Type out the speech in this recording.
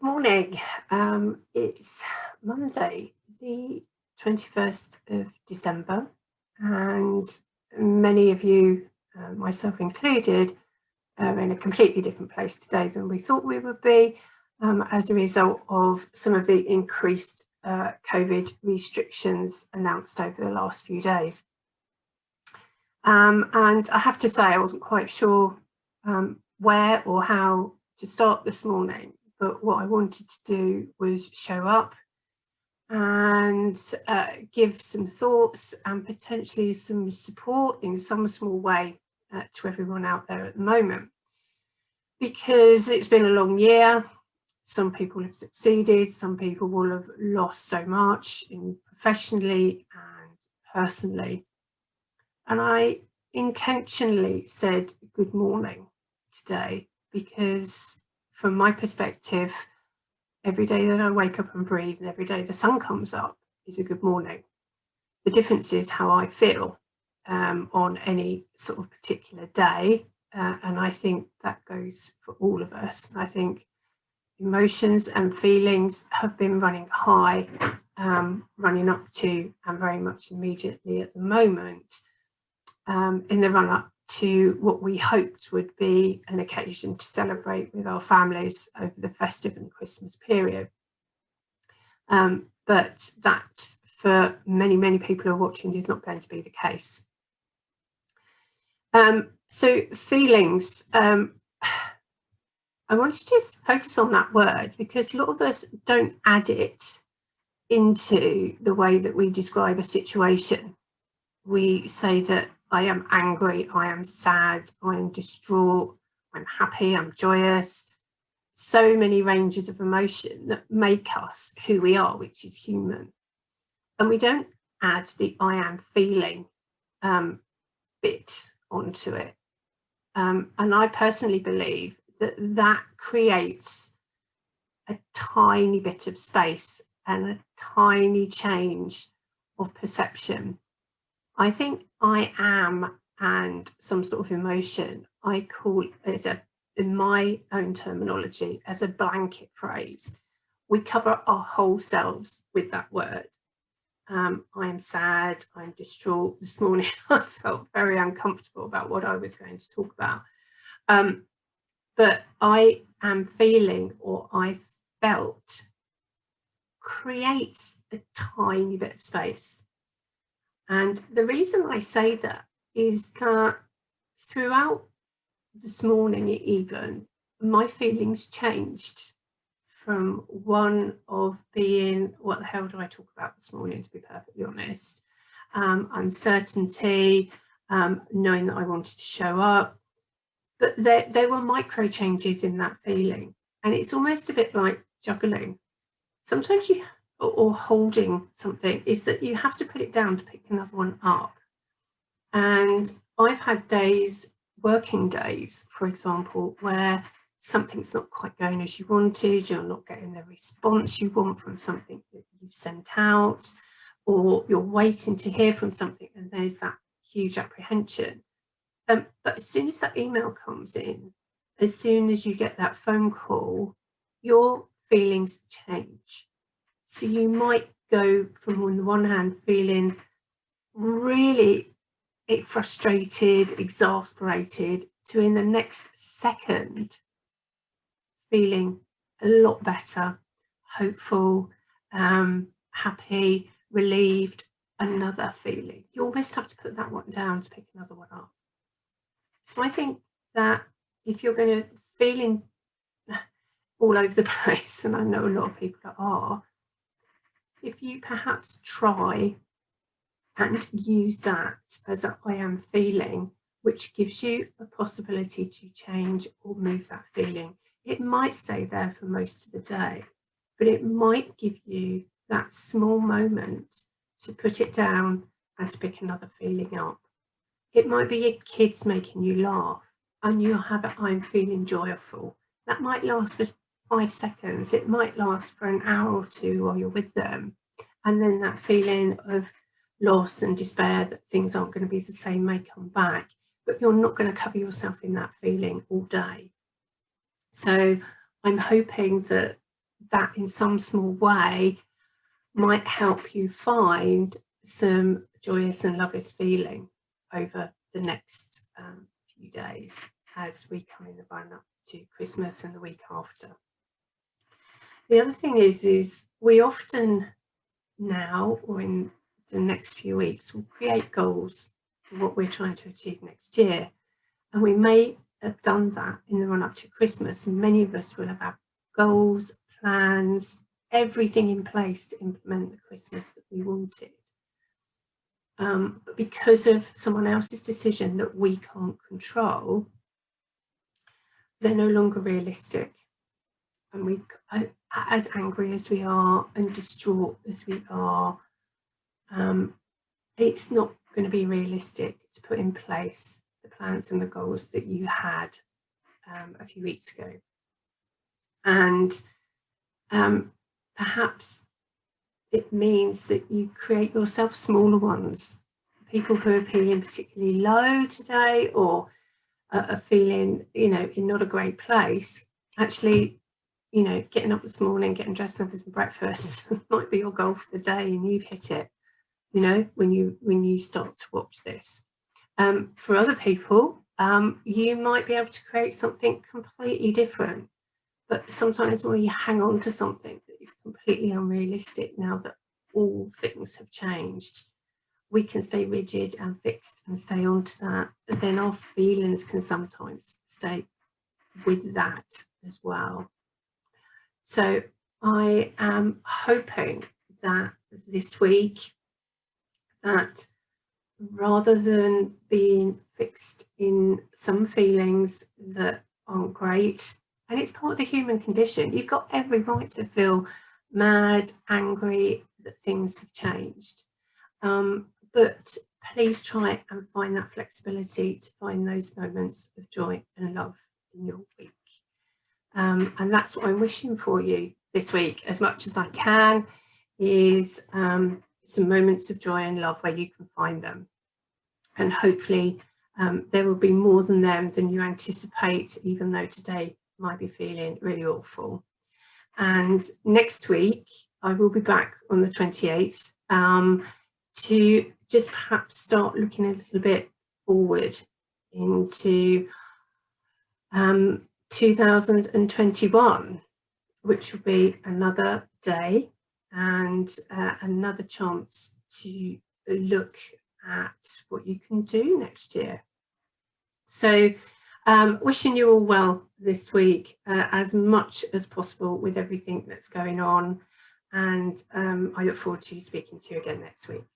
Morning. It's Monday, the 21st of December, and many of you, myself included, are in a completely different place today than we thought we would be as a result of some of the increased COVID restrictions announced over the last few days. And I have to say, I wasn't quite sure where or how to start this morning. But what I wanted to do was show up and give some thoughts and potentially some support in some small way to everyone out there at the moment. Because it's been a long year, some people have succeeded, some people will have lost so much professionally and personally. And I intentionally said good morning today because from my perspective, every day that I wake up and breathe and every day the sun comes up is a good morning. The difference is how I feel on any sort of particular day. And I think that goes for all of us. I think emotions and feelings have been running high, running up to and very much immediately at the moment in the run up to what we hoped would be an occasion to celebrate with our families over the festive and Christmas period. But that, for many, many people who are watching, is not going to be the case. So feelings, I want to just focus on that word because a lot of us don't add it into the way that we describe a situation. We say that I am angry, I am sad, I am distraught, I'm happy, I'm joyous. So many ranges of emotion that make us who we are, which is human. And we don't add the I am feeling bit onto it. And I personally believe that that creates a tiny bit of space and a tiny change of perception. I think I am and some sort of emotion, I call it in my own terminology as a blanket phrase. We cover our whole selves with that word. I am sad, I'm distraught. This morning I felt very uncomfortable about what I was going to talk about. But I am feeling or I felt creates a tiny bit of space. And the reason I say that is that throughout this morning, even, my feelings changed from one of being, what the hell do I talk about this morning, to be perfectly honest? Uncertainty, knowing that I wanted to show up. But there were micro changes in that feeling. And it's almost a bit like juggling. Sometimes or holding something, is that you have to put it down to pick another one up. And I've had days, working days, for example, where something's not quite going as you wanted, you're not getting the response you want from something that you've sent out, or you're waiting to hear from something and there's that huge apprehension. But as soon as that email comes in, as soon as you get that phone call, your feelings change. So you might go from, on the one hand, feeling really frustrated, exasperated, to in the next second feeling a lot better, hopeful, happy, relieved, another feeling. You almost have to put that one down to pick another one up. So I think that if you're going to feeling all over the place, and I know a lot of people are, if you perhaps try and use that as a I am feeling, which gives you a possibility to change or move that feeling. It might stay there for most of the day, but it might give you that small moment to put it down and to pick another feeling up. It might be your kids making you laugh and you'll have a I'm feeling joyful. That might last for 5 seconds. It might last for an hour or two while you're with them. And then that feeling of loss and despair that things aren't going to be the same may come back, but you're not going to cover yourself in that feeling all day. So I'm hoping that that in some small way might help you find some joyous and lovely feeling over the next few days as we come in the run up to Christmas and the week after. The other thing is we often now, or in the next few weeks, will create goals for what we're trying to achieve next year. And we may have done that in the run up to Christmas, and many of us will have had goals, plans, everything in place to implement the Christmas that we wanted. But because of someone else's decision that we can't control, they're no longer realistic. And we, as angry as we are and distraught as we are, it's not going to be realistic to put in place the plans and the goals that you had a few weeks ago. And perhaps it means that you create yourself smaller ones. People who are feeling particularly low today, or are feeling, you know, in not a great place, actually, you know, getting up this morning, getting dressed and having some breakfast might be your goal for the day, and you've hit it, you know, when you start to watch this. For other people, you might be able to create something completely different. But sometimes when you hang on to something that is completely unrealistic, now that all things have changed, we can stay rigid and fixed and stay on to that. But then our feelings can sometimes stay with that as well. So I am hoping that this week, that rather than being fixed in some feelings that aren't great, and it's part of the human condition, you've got every right to feel mad, angry that things have changed. But please try and find that flexibility to find those moments of joy and love in your week. And that's what I'm wishing for you this week, as much as I can, is some moments of joy and love where you can find them. And hopefully there will be more than them than you anticipate, even though today might be feeling really awful. And next week, I will be back on the 28th to just perhaps start looking a little bit forward into 2021, which will be another day and another chance to look at what you can do next year. So wishing you all well this week, as much as possible with everything that's going on, and I look forward to speaking to you again next week.